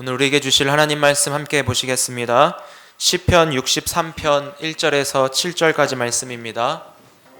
오늘 우리에게 주실 하나님 말씀 함께 보시겠습니다. 시편 63편 1절에서 7절까지 말씀입니다.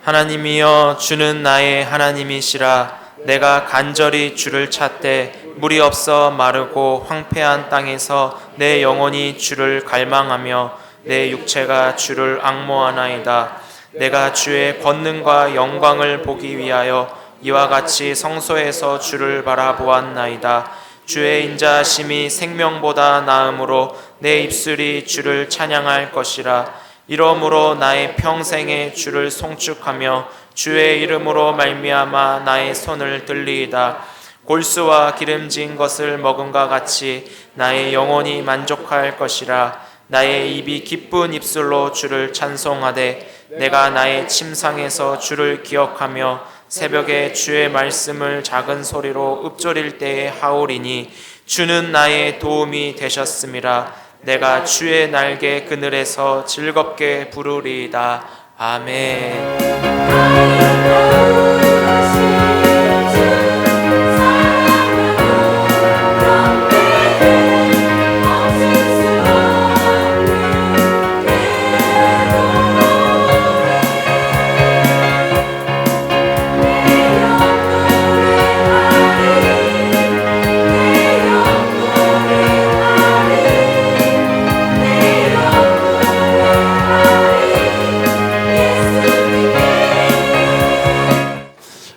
하나님이여, 주는 나의 하나님이시라. 내가 간절히 주를 찾되 물이 없어 마르고 황폐한 땅에서 내 영혼이 주를 갈망하며 내 육체가 주를 앙모하나이다. 내가 주의 권능과 영광을 보기 위하여 이와 같이 성소에서 주를 바라보았나이다. 주의 인자하심이 생명보다 나음으로 내 입술이 주를 찬양할 것이라. 이러므로 나의 평생에 주를 송축하며 주의 이름으로 말미암아 나의 손을 들리이다. 골수와 기름진 것을 먹음과 같이 나의 영혼이 만족할 것이라. 나의 입이 기쁜 입술로 주를 찬송하되 내가 나의 침상에서 주를 기억하며 새벽에 주의 말씀을 작은 소리로 읊조릴 때에 하오리니 주는 나의 도움이 되셨음이라. 내가 주의 날개 그늘에서 즐겁게 부르리이다. 아멘.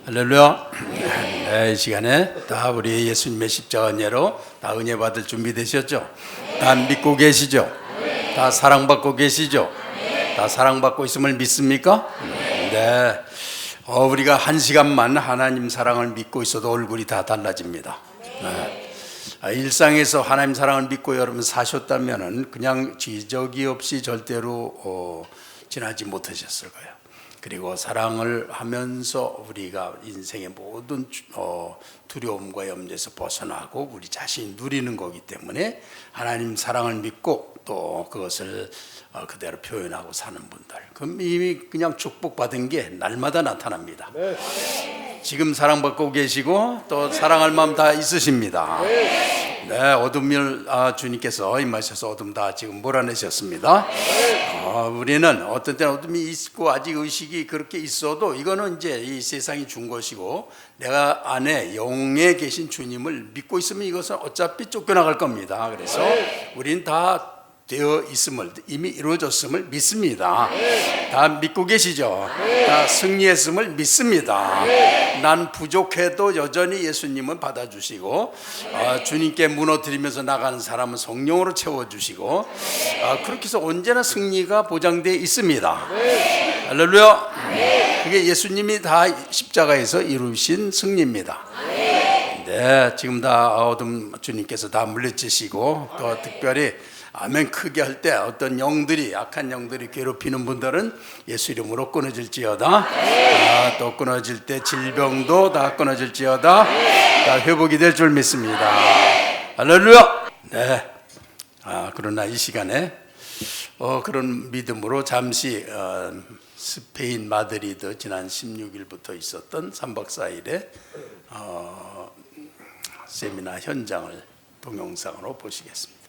할렐루야. 이 시간에 다 우리 예수님의 십자가 은혜로 다 은혜 받을 준비 되셨죠? 다 믿고 계시죠? 다 사랑받고 계시죠? 다 사랑받고 있음을 믿습니까? 네. 우리가 한 시간만 하나님 사랑을 믿고 있어도 얼굴이 다 달라집니다. 네. 일상에서 하나님 사랑을 믿고 여러분 사셨다면은 그냥 지적이 없이 절대로 지나지 못하셨을 거예요. 그리고 사랑을 하면서 우리가 인생의 모든 두려움과 염려에서 벗어나고 우리 자신이 누리는 거기 때문에 하나님 사랑을 믿고 또 그것을 그대로 표현하고 사는 분들, 그럼 이미 그냥 축복받은 게 날마다 나타납니다. 지금 사랑받고 계시고 또 사랑할 마음 다 있으십니다. 네, 어둠을 주님께서 임하셔서 어둠 다 지금 몰아내셨습니다. 우리는 어떤 때는 어둠이 있고 아직 의식이 그렇게 있어도 이거는 이제 이 세상이 준 것이고 내가 안에 영에 계신 주님을 믿고 있으면 이것은 어차피 쫓겨나갈 겁니다. 그래서 우린 다 되어 있음을, 이미 이루어졌음을 믿습니다. 다 믿고 계시죠? 다 승리했음을 믿습니다. 난 부족해도 여전히 예수님은 받아주시고 주님께 무너뜨리면서 나가는 사람은 성령으로 채워주시고 그렇게 해서 언제나 승리가 보장되어 있습니다. 할렐루야. 그게 예수님이 다 십자가에서 이루신 승리입니다. 네, 지금 다 어둠 주님께서 다 물리치시고 또 특별히 아멘 크게 할 때 어떤 영들이, 악한 영들이 괴롭히는 분들은 예수 이름으로 끊어질지어다. 또 끊어질 때 질병도 다 끊어질지어다. 다 회복이 될 줄 믿습니다. 할렐루야. 네. 그러나 이 시간에 그런 믿음으로 잠시 스페인 마드리드 지난 16일부터 있었던 3박 4일의 세미나 현장을 동영상으로 보시겠습니다.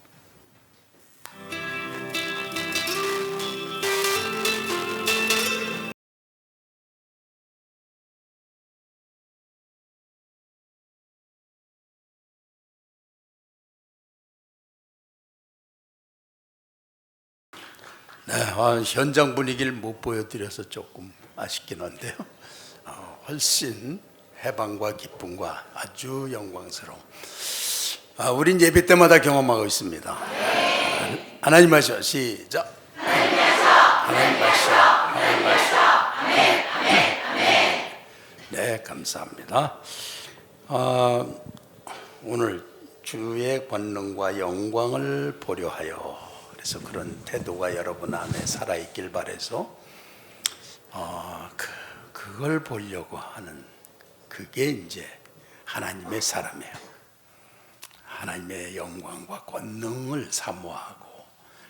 네, 현장 분위기를 못 보여드려서 조금 아쉽긴 한데요. 훨씬 해방과 기쁨과 아주 영광스러움. 우린 예배 때마다 경험하고 있습니다. 하나님 하셔, 시작. 하나님 하셔, 하나님 하셔. 네, 감사합니다. 오늘 주의 권능과 영광을 보려 하여, 그래서 그런 태도가 여러분 안에 살아있길 바라서 그걸 보려고 하는 그게 이제 하나님의 사람이에요. 하나님의 영광과 권능을 사모하고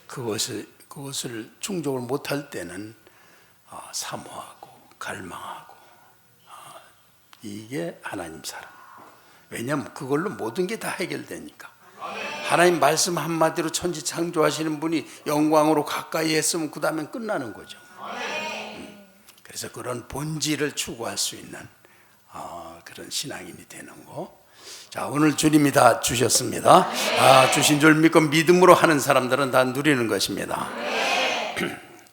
그것을 충족을 못할 때는 사모하고 갈망하고 이게 하나님 사람. 왜냐하면 그걸로 모든 게 다 해결되니까. 하나님 말씀 한마디로 천지 창조하시는 분이 영광으로 가까이 했으면 그 다음엔 끝나는 거죠. 그래서 그런 본질을 추구할 수 있는 그런 신앙인이 되는 거. 자, 오늘 주님이 다 주셨습니다. 주신 줄 믿고 믿음으로 하는 사람들은 다 누리는 것입니다.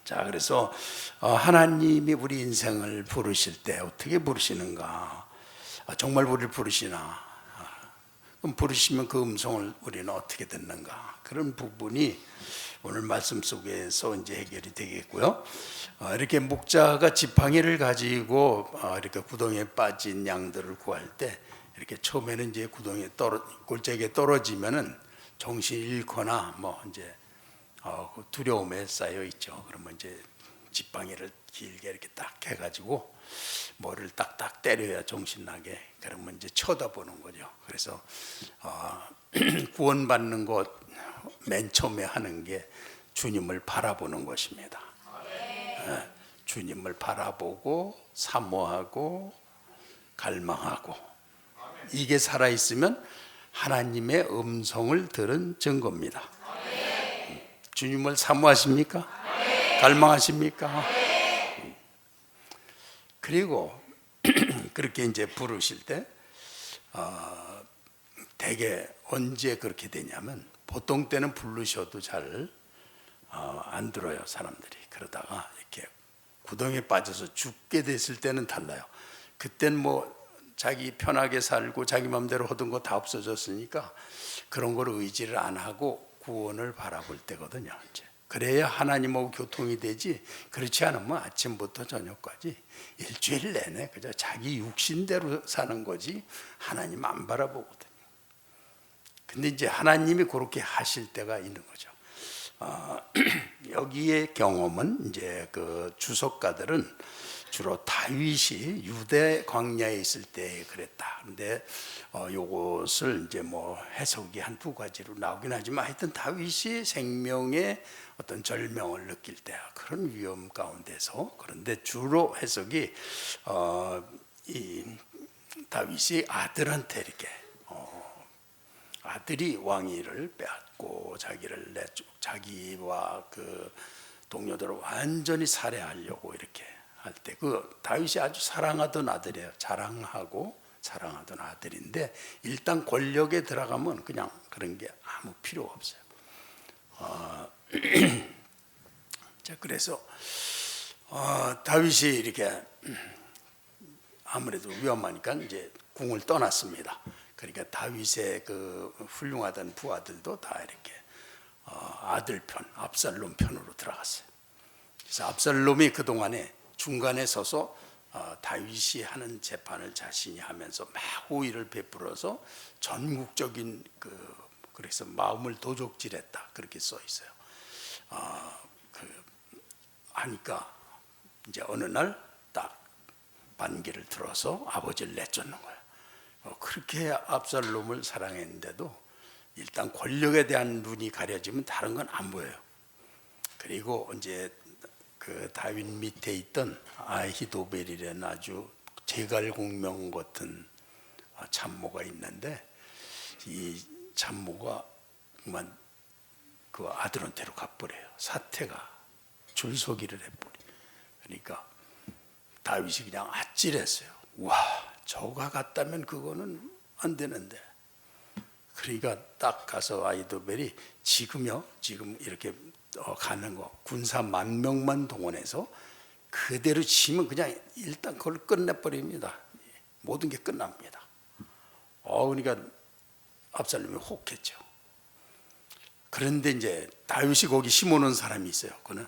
자, 그래서 하나님이 우리 인생을 부르실 때 어떻게 부르시는가? 정말 우리를 부르시나? 그럼 부르시면 그 음성을 우리는 어떻게 듣는가? 그런 부분이 오늘 말씀 속에서 이제 해결이 되겠고요. 이렇게 목자가 지팡이를 가지고 이렇게 구덩이에 빠진 양들을 구할 때 이렇게 처음에는 이제 구덩이에 골짜기에 떨어지면은 정신이 잃거나 뭐 이제 두려움에 쌓여 있죠. 그러면 이제 지팡이를 길게 이렇게 딱 해가지고 머리를 딱딱 때려야 정신나게. 그러면 이제 쳐다보는 거죠. 그래서 구원받는 것 맨 처음에 하는 게 주님을 바라보는 것입니다. 주님을 바라보고 사모하고 갈망하고, 이게 살아있으면 하나님의 음성을 들은 증거입니다. 주님을 사모하십니까? 갈망하십니까? 그리고 그렇게 이제 부르실 때 대개 언제 그렇게 되냐면, 보통 때는 부르셔도 잘 안 들어요, 사람들이. 그러다가 이렇게 구덩이에 빠져서 죽게 됐을 때는 달라요. 그땐 뭐 자기 편하게 살고 자기 마음대로 하던 거 다 없어졌으니까 그런 걸 의지를 안 하고 구원을 바라볼 때거든요. 이제 그래야 하나님하고 교통이 되지, 그렇지 않으면 아침부터 저녁까지 일주일 내내 그저 자기 육신대로 사는 거지 하나님 안 바라보거든요. 근데 이제 하나님이 그렇게 하실 때가 있는 거죠. 여기에 경험은 이제 그 주석가들은 주로 다윗이 유대 광야에 있을 때 그랬다. 근데 요것을 이제 뭐 해석이 한두 가지로 나오긴 하지만, 하여튼 다윗이 생명의 어떤 절명을 느낄 때 그런 위험 가운데서, 그런데 주로 해석이 이 다윗이 아들한테 이렇게 아들이 왕위를 빼앗고 자기와 그 동료들을 완전히 살해하려고 이렇게 할 때, 그 다윗이 아주 사랑하던 아들이에요. 자랑하고 사랑하던 아들인데, 일단 권력에 들어가면 그냥 그런 게 아무 필요 없어요. 자, 그래서 다윗이 이렇게 아무래도 위험하니까 이제 궁을 떠났습니다. 그러니까 다윗의 그 훌륭하던 부하들도 다 이렇게 아들 편, 압살롬 편으로 들어갔어요. 그래서 압살롬이 그 동안에 중간에 서서 다윗이 하는 재판을 자신이 하면서 막 호의를 베풀어서 전국적인 그래서 마음을 도적질했다, 그렇게 써 있어요. 하니까 이제 어느 날 딱 반기를 들어서 아버지를 내쫓는 거예요. 그렇게 압살롬을 사랑했는데도 일단 권력에 대한 눈이 가려지면 다른 건 안 보여요. 그리고 이제 그 다윗 밑에 있던 아히도벨이라는 아주 제갈공명 같은 참모가 있는데, 이 참모가 그만 그 아들한테로 가버려요. 사태가 줄서기를 해버려. 그러니까 다윗이 그냥 아찔했어요. 와, 저가 갔다면 그거는 안 되는데. 그러니까 딱 가서 아히도벨이 지금 이렇게 가는 거 군사 10,000명만 동원해서 그대로 치면 그냥 일단 그걸 끝내버립니다. 모든 게 끝납니다. 그러니까 압살롬이 혹했죠. 그런데 이제 다윗이 거기 심어놓은 사람이 있어요. 그는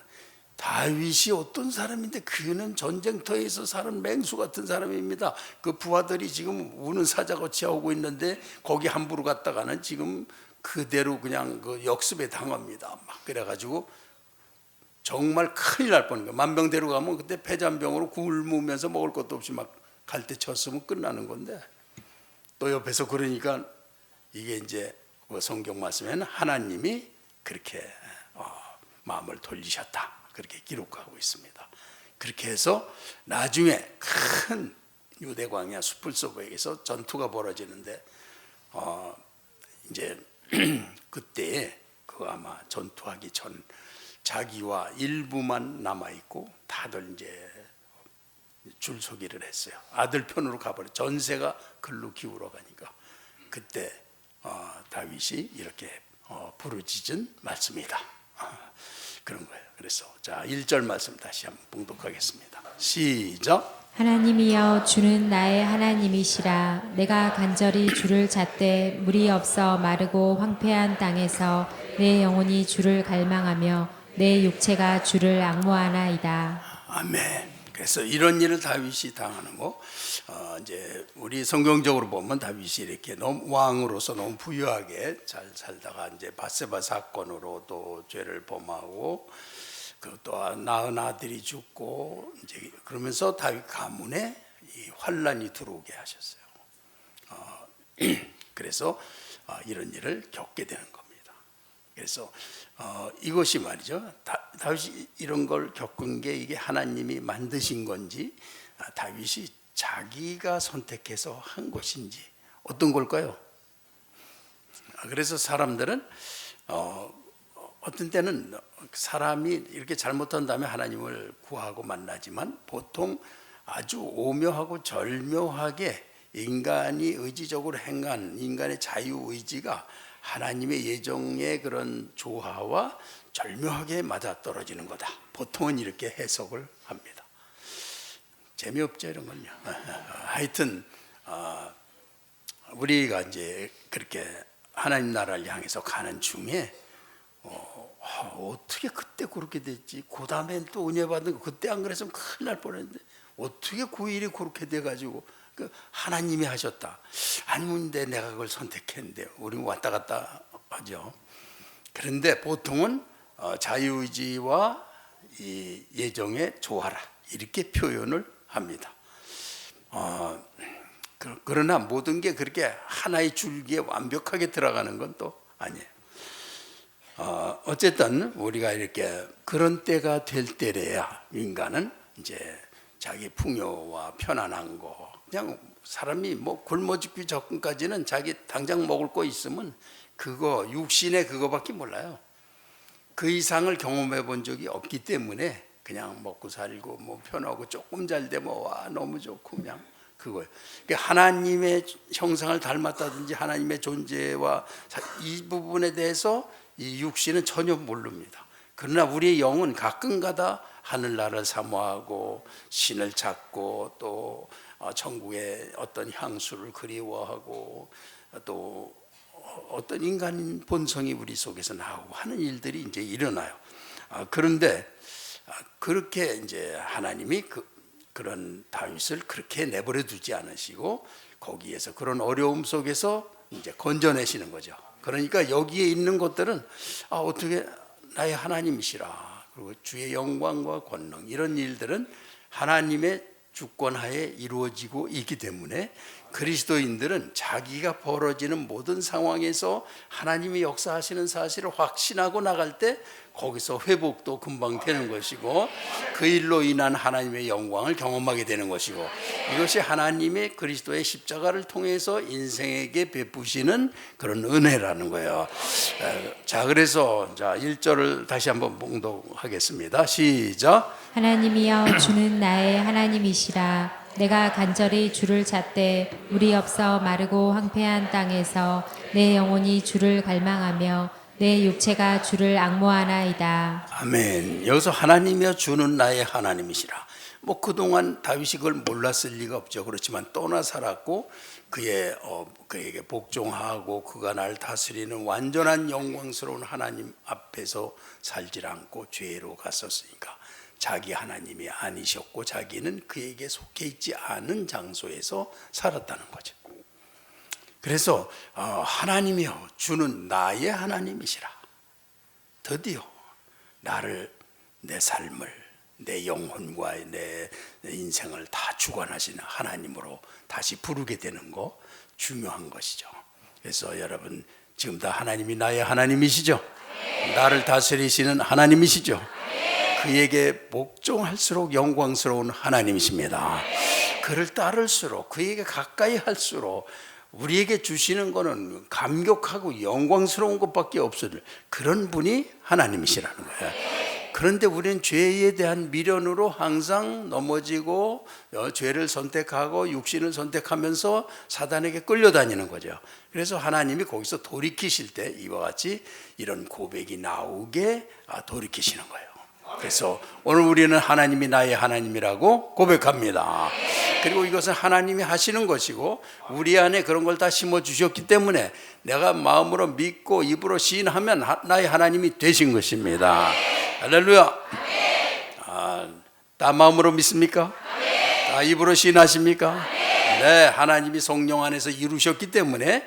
다윗이 어떤 사람인데, 그는 전쟁터에서 사는 맹수 같은 사람입니다. 그 부하들이 지금 우는 사자같이 오고 있는데 거기 함부로 갔다가는 지금 그대로 그냥 그 역습에 당합니다. 막 그래가지고 정말 큰일 날 뻔한 거예요. 만병대로 가면 그때 폐잔병으로 굶으면서 먹을 것도 없이 막 갈대 쳤으면 끝나는 건데, 또 옆에서 그러니까 이게 이제 그 성경 말씀에는 하나님이 그렇게 마음을 돌리셨다, 그렇게 기록하고 있습니다. 그렇게 해서 나중에 큰 유대 광야 숲을 속에서 전투가 벌어지는데 이제 그때 그 아마 전투하기 전 자기와 일부만 남아 있고 다들 이제 줄서기를 했어요. 아들 편으로 가버려. 전세가 글로 기울어 가니까 그때 다윗이 이렇게 부르짖은 말씀이다. 그런 거예요. 그래서 자 1절 말씀 다시 한번 봉독하겠습니다. 시작. 하나님이여 주는 나의 하나님이시라. 내가 간절히 주를 찾되 물이 없어 마르고 황폐한 땅에서 내 영혼이 주를 갈망하며 내 육체가 주를 앙모하나이다. 아멘. 그래서 이런 일을 다윗이 당하는 거, 이제 우리 성경적으로 보면 다윗이 이렇게 너무 왕으로서 너무 부유하게 잘 살다가 이제 바세바 사건으로 또 죄를 범하고 또 낳은 아들이 죽고 이제 그러면서 다윗 가문에 이 환란이 들어오게 하셨어요. 그래서 이런 일을 겪게 되는 겁니다. 그래서 이것이 말이죠. 다윗이 이런 걸 겪은 게 이게 하나님이 만드신 건지 다윗이 자기가 선택해서 한 것인지 어떤 걸까요? 그래서 사람들은 어떤 때는 사람이 이렇게 잘못한 다음에 하나님을 구하고 만나지만 보통 아주 오묘하고 절묘하게 인간이 의지적으로 행한 인간의 자유의지가 하나님의 예정의 그런 조화와 절묘하게 맞아떨어지는 거다. 보통은 이렇게 해석을 합니다. 재미없죠 이런 건요. 하여튼 우리가 이제 그렇게 하나님 나라를 향해서 가는 중에 어떻게 그때 그렇게 됐지? 그 다음엔 또 은혜 받는 거 그때 안 그랬으면 큰일 날 뻔했는데 어떻게 그 일이 그렇게 돼가지고 하나님이 하셨다. 아니면 내가 그걸 선택했는데 우리는 왔다 갔다 하죠. 그런데 보통은 자유의지와 이 예정의 조화라 이렇게 표현을 합니다. 그러나 모든 게 그렇게 하나의 줄기에 완벽하게 들어가는 건 또 아니에요. 어쨌든 우리가 이렇게 그런 때가 될 때래야 인간은 이제 자기 풍요와 편안한 거 그냥 사람이 뭐 굶어 죽기 전까지는 자기 당장 먹을 거 있으면 그거 육신의 그거밖에 몰라요. 그 이상을 경험해 본 적이 없기 때문에 그냥 먹고 살고 뭐 편하고 조금 잘 되면 와 너무 좋고 그냥 그거예요. 그러니까 하나님의 형상을 닮았다든지 하나님의 존재와 이 부분에 대해서 이 육신은 전혀 모릅니다. 그러나 우리의 영은 가끔가다 하늘나라를 사모하고 신을 찾고 또 천국의 어떤 향수를 그리워하고 또 어떤 인간 본성이 우리 속에서 나오고 하는 일들이 이제 일어나요. 그런데 그렇게 이제 하나님이 그런 다윗을 그렇게 내버려 두지 않으시고 거기에서 그런 어려움 속에서 이제 건져내시는 거죠. 그러니까 여기에 있는 것들은 어떻게 나의 하나님이시라 그리고 주의 영광과 권능 이런 일들은 하나님의 주권하에 이루어지고 있기 때문에 그리스도인들은 자기가 벌어지는 모든 상황에서 하나님이 역사하시는 사실을 확신하고 나갈 때 거기서 회복도 금방 되는 것이고 그 일로 인한 하나님의 영광을 경험하게 되는 것이고 이것이 하나님의 그리스도의 십자가를 통해서 인생에게 베푸시는 그런 은혜라는 거예요. 자, 그래서 1절을 다시 한번 봉독하겠습니다. 시작. 하나님이여 주는 나의 하나님이시라. 내가 간절히 주를 찾되 물이 없어 마르고 황폐한 땅에서 내 영혼이 주를 갈망하며 내 육체가 주를 앙모하나이다. 아멘. 여기서 하나님이여 주는 나의 하나님이시라. 뭐 그동안 다윗이 그걸 몰랐을 리가 없죠. 그렇지만 떠나 살았고 그에게 복종하고 그가 날 다스리는 완전한 영광스러운 하나님 앞에서 살질 않고 죄로 갔었으니까 자기 하나님이 아니셨고 자기는 그에게 속해 있지 않은 장소에서 살았다는 거죠. 그래서 하나님이여 주는 나의 하나님이시라. 드디어 나를 내 삶을 내 영혼과 내 인생을 다 주관하시는 하나님으로 다시 부르게 되는 거 중요한 것이죠. 그래서 여러분 지금 다 하나님이 나의 하나님이시죠? 나를 다스리시는 하나님이시죠? 그에게 복종할수록 영광스러운 하나님이십니다. 그를 따를수록 그에게 가까이 할수록 우리에게 주시는 거는 감격하고 영광스러운 것밖에 없을 그런 분이 하나님이시라는 거예요. 그런데 우리는 죄에 대한 미련으로 항상 넘어지고 죄를 선택하고 육신을 선택하면서 사단에게 끌려다니는 거죠. 그래서 하나님이 거기서 돌이키실 때 이와 같이 이런 고백이 나오게 돌이키시는 거예요. 그래서 오늘 우리는 하나님이 나의 하나님이라고 고백합니다. 그리고 이것은 하나님이 하시는 것이고 우리 안에 그런 걸 다 심어주셨기 때문에 내가 마음으로 믿고 입으로 시인하면 나의 하나님이 되신 것입니다. 할렐루야. 다 마음으로 믿습니까? 다 입으로 시인하십니까? 네, 하나님이 성령 안에서 이루셨기 때문에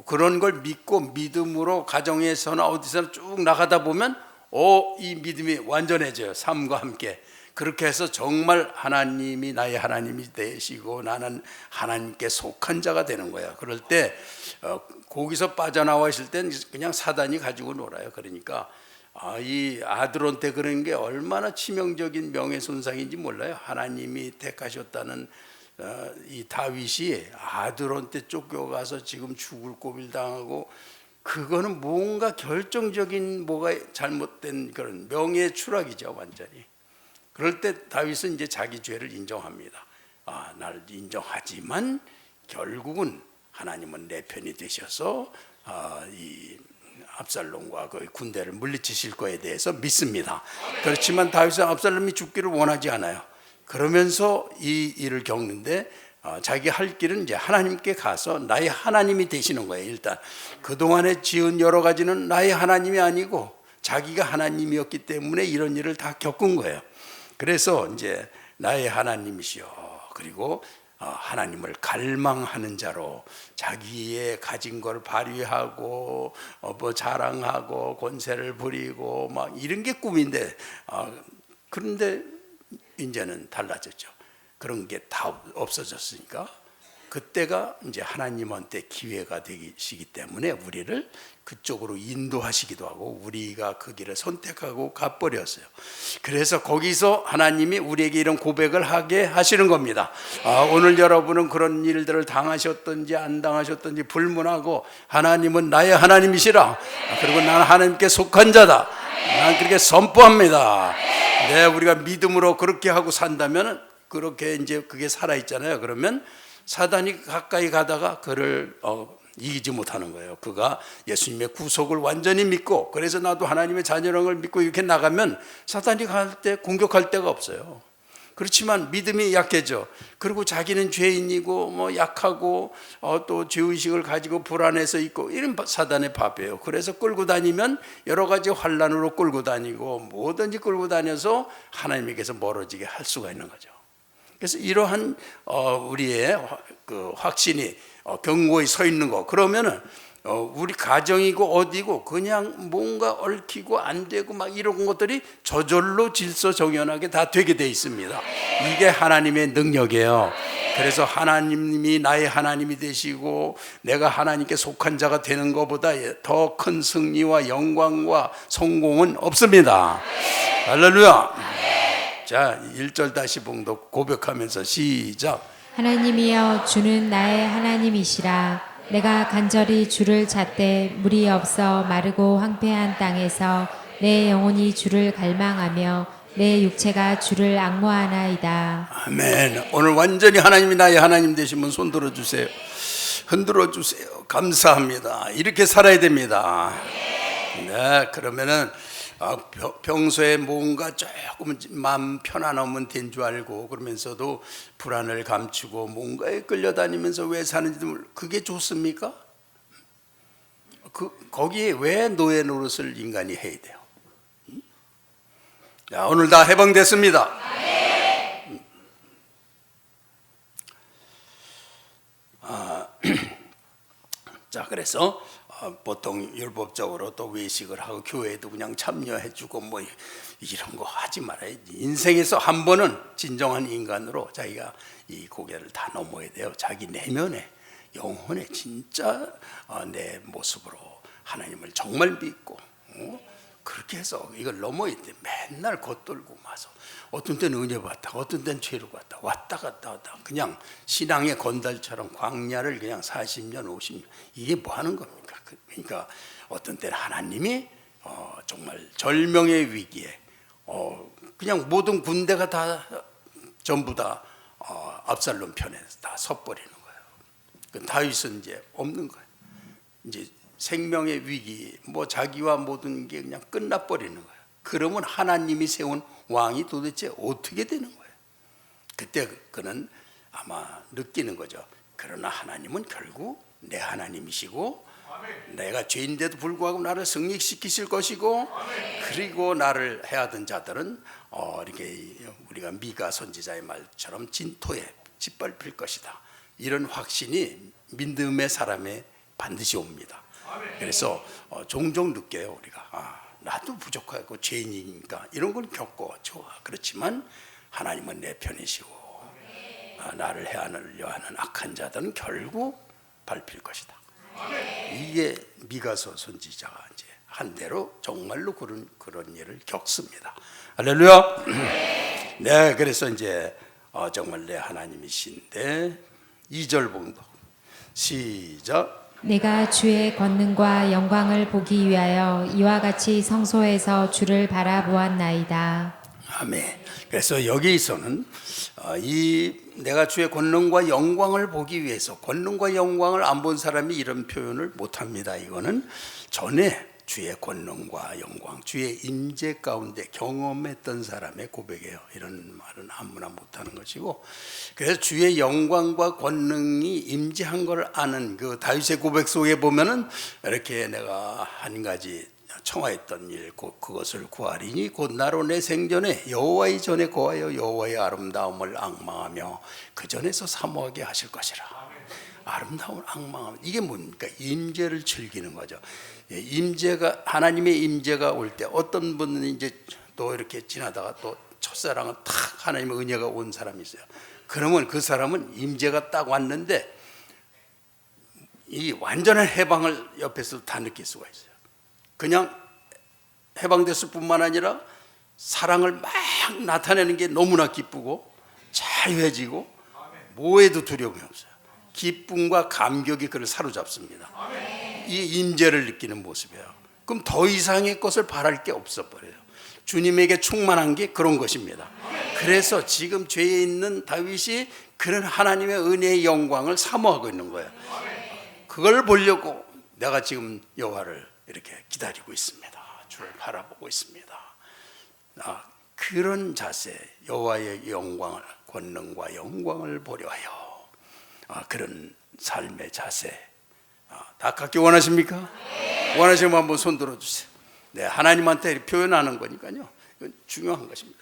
그런 걸 믿고 믿음으로 가정에서나 어디서나 쭉 나가다 보면 이 믿음이 완전해져요. 삶과 함께. 그렇게 해서 정말 하나님이 나의 하나님이 되시고 나는 하나님께 속한 자가 되는 거야. 그럴 때 거기서 빠져나와 있을 땐 그냥 사단이 가지고 놀아요. 그러니까 이 아들한테 그런 게 얼마나 치명적인 명예손상인지 몰라요. 하나님이 택하셨다는 이 다윗이 아들한테 쫓겨가서 지금 죽을 고비를 당하고, 그거는 뭔가 결정적인 뭐가 잘못된 그런 명예 추락이죠, 완전히. 그럴 때 다윗은 이제 자기 죄를 인정합니다. 나를 인정하지만 결국은 하나님은 내 편이 되셔서 이 압살롬과 그 군대를 물리치실 거에 대해서 믿습니다. 그렇지만 다윗은 압살롬이 죽기를 원하지 않아요. 그러면서 이 일을 겪는데 자기 할 길은 이제 하나님께 가서 나의 하나님이 되시는 거예요. 일단 그동안에 지은 여러 가지는 나의 하나님이 아니고 자기가 하나님이었기 때문에 이런 일을 다 겪은 거예요. 그래서 이제 나의 하나님이시여, 그리고 하나님을 갈망하는 자로 자기의 가진 걸 발휘하고 뭐 자랑하고 권세를 부리고 막 이런 게 꿈인데, 그런데 이제는 달라졌죠. 그런 게 다 없어졌으니까 그때가 이제 하나님한테 기회가 되시기 때문에 우리를 그쪽으로 인도하시기도 하고 우리가 그 길을 선택하고 가버렸어요. 그래서 거기서 하나님이 우리에게 이런 고백을 하게 하시는 겁니다. 오늘 여러분은 그런 일들을 당하셨든지 안 당하셨든지 불문하고 하나님은 나의 하나님이시라, 그리고 나는 하나님께 속한 자다, 난 그렇게 선포합니다. 네, 우리가 믿음으로 그렇게 하고 산다면 그렇게 이제 그게 살아있잖아요. 그러면 사단이 가까이 가다가 그를 이기지 못하는 거예요. 그가 예수님의 구속을 완전히 믿고, 그래서 나도 하나님의 자녀라는 걸 믿고 이렇게 나가면 사단이 갈 때 공격할 데가 없어요. 그렇지만 믿음이 약해져. 그리고 자기는 죄인이고 뭐 약하고 또 죄의식을 가지고 불안해서 있고 이런 사단의 밥이에요. 그래서 끌고 다니면 여러 가지 환난으로 끌고 다니고 뭐든지 끌고 다녀서 하나님에게서 멀어지게 할 수가 있는 거죠. 그래서 이러한 우리의 그 확신이 견고히 서 있는 거, 그러면은 우리 가정이고 어디고 그냥 뭔가 얽히고 안 되고 막 이런 것들이 저절로 질서정연하게 다 되게 돼 있습니다. 이게 하나님의 능력이에요. 그래서 하나님이 나의 하나님이 되시고 내가 하나님께 속한 자가 되는 것보다 더 큰 승리와 영광과 성공은 없습니다. 할렐루야. 자, 1절 다시 봉독 고백하면서 시작. 하나님이여 주는 나의 하나님이시라. 내가 간절히 주를 찾되 물이 없어 마르고 황폐한 땅에서 내 영혼이 주를 갈망하며 내 육체가 주를 악모하나이다. 아멘. 오늘 완전히 하나님이 나의 하나님 되시면 손 들어주세요. 흔들어 주세요. 감사합니다. 이렇게 살아야 됩니다. 네, 그러면은 평소에 뭔가 조금 마음 편안하면 된 줄 알고 그러면서도 불안을 감추고 뭔가에 끌려다니면서 왜 사는지도 모르고, 그게 좋습니까? 거기에 왜 노예 노릇을 인간이 해야 돼요? 자, 오늘 다 해방됐습니다. 자, 그래서 보통 율법적으로 또 외식을 하고 교회도 그냥 참여해주고 뭐 이런 거 하지 말아야지. 인생에서 한 번은 진정한 인간으로 자기가 이 고개를 다 넘어야 돼요. 자기 내면에, 영혼에 진짜 내 모습으로 하나님을 정말 믿고 그렇게 해서 이걸 넘어야 돼. 맨날 겉돌고 마서 어떤 때는 은혜 받다가 어떤 때는 죄로 갔다 왔다 갔다 하다 그냥 신앙의 건달처럼 광야를 그냥 40년 50년 이게 뭐 하는 겁니까? 그러니까 어떤 때는 하나님이 정말 절명의 위기에 그냥 모든 군대가 다 전부 다 압살롬 편에 다 섰버리는 거예요. 그 다윗은 이제 없는 거예요. 이제 생명의 위기, 뭐 자기와 모든 게 그냥 끝나버리는 거예요. 그러면 하나님이 세운 왕이 도대체 어떻게 되는 거예요? 그때 그는 아마 느끼는 거죠. 그러나 하나님은 결국 내 하나님이시고 내가 죄인데도 불구하고 나를 승리시키실 것이고 그리고 나를 해하던 자들은 이렇게 우리가 미가 선지자의 말처럼 진토에 짓밟힐 것이다. 이런 확신이 믿음의 사람에 반드시 옵니다. 그래서 종종 느껴요. 우리가 나도 부족하고 죄인이니까 이런 걸 겪고 좋아. 그렇지만 하나님은 내 편이시고 나를 해하려고 하는 악한 자들은 결국 밟힐 것이다. 이게 미가서 선지자가 이제 한 대로 정말로 그런 일을 겪습니다. 할렐루야. 네, 그래서 이제 정말 내 하나님이신데 2절 봉독 시작. 내가 주의 권능과 영광을 보기 위하여 이와 같이 성소에서 주를 바라보았나이다. 아멘. 그래서 여기서는 이 내가 주의 권능과 영광을 보기 위해서 권능과 영광을 안 본 사람이 이런 표현을 못합니다. 이거는 전에 주의 권능과 영광, 주의 임재 가운데 경험했던 사람의 고백이에요. 이런 말은 아무나 못하는 것이고, 그래서 주의 영광과 권능이 임재한 걸 아는 그 다윗의 고백 속에 보면은 이렇게 내가 한 가지 청하였던 일 그것을 구하리니 곧 나로 내 생전에 여호와의 전에 거하여 여호와의 아름다움을 앙망하며 그 전에서 사모하게 하실 것이라. 아름다움을 앙망하면 이게 뭡니까? 임재를 즐기는 거죠. 임재가 하나님의 임재가 올 때 어떤 분은 이제 또 이렇게 지나다가 또 첫사랑은 탁 하나님의 은혜가 온 사람이 있어요. 그러면 그 사람은 임재가 딱 왔는데 이 완전한 해방을 옆에서 다 느낄 수가 있어요. 그냥 해방됐을 뿐만 아니라 사랑을 막 나타내는 게 너무나 기쁘고 자유해지고 뭐에도 두려움이 없어요. 기쁨과 감격이 그를 사로잡습니다. 이 임재를 느끼는 모습이에요. 그럼 더 이상의 것을 바랄 게 없어 버려요. 주님에게 충만한 게 그런 것입니다. 그래서 지금 죄에 있는 다윗이 그런 하나님의 은혜의 영광을 사모하고 있는 거예요. 그걸 보려고 내가 지금 여호와를 이렇게 기다리고 있습니다. 주를 바라보고 있습니다. 그런 자세, 여호와의 영광을, 권능과 영광을 보려 하여 그런 삶의 자세 다 갖기 원하십니까? 원하시면 한번 손 들어주세요. 네, 하나님한테 표현하는 거니까요. 이건 중요한 것입니다.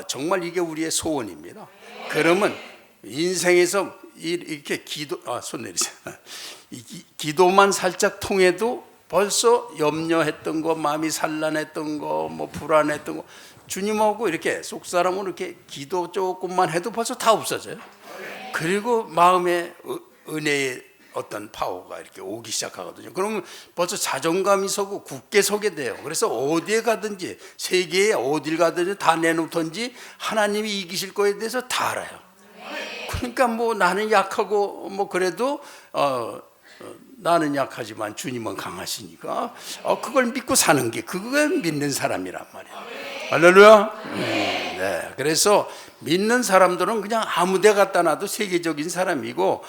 정말 이게 우리의 소원입니다. 그러면 인생에서 이렇게 손 내리세요. 기도만 살짝 통해도 벌써 염려했던 거, 마음이 산란했던 거, 뭐 불안했던 거, 주님하고 이렇게 속사람으로 이렇게 기도 조금만 해도 벌써 다 없어져요. 그리고 마음에 은혜의 어떤 파워가 이렇게 오기 시작하거든요. 그러면 벌써 자존감이 서고 굳게 서게 돼요. 그래서 어디에 가든지 세계에 어딜 가든지 다 내놓던지 하나님이 이기실 거에 대해서 다 알아요. 그러니까 뭐 나는 약하고 뭐 그래도 나는 약하지만 주님은 강하시니까 그걸 믿고 사는 게 그걸 믿는 사람이란 말이에요. 할렐루야. 네. 그래서 믿는 사람들은 그냥 아무데 갖다 놔도 세계적인 사람이고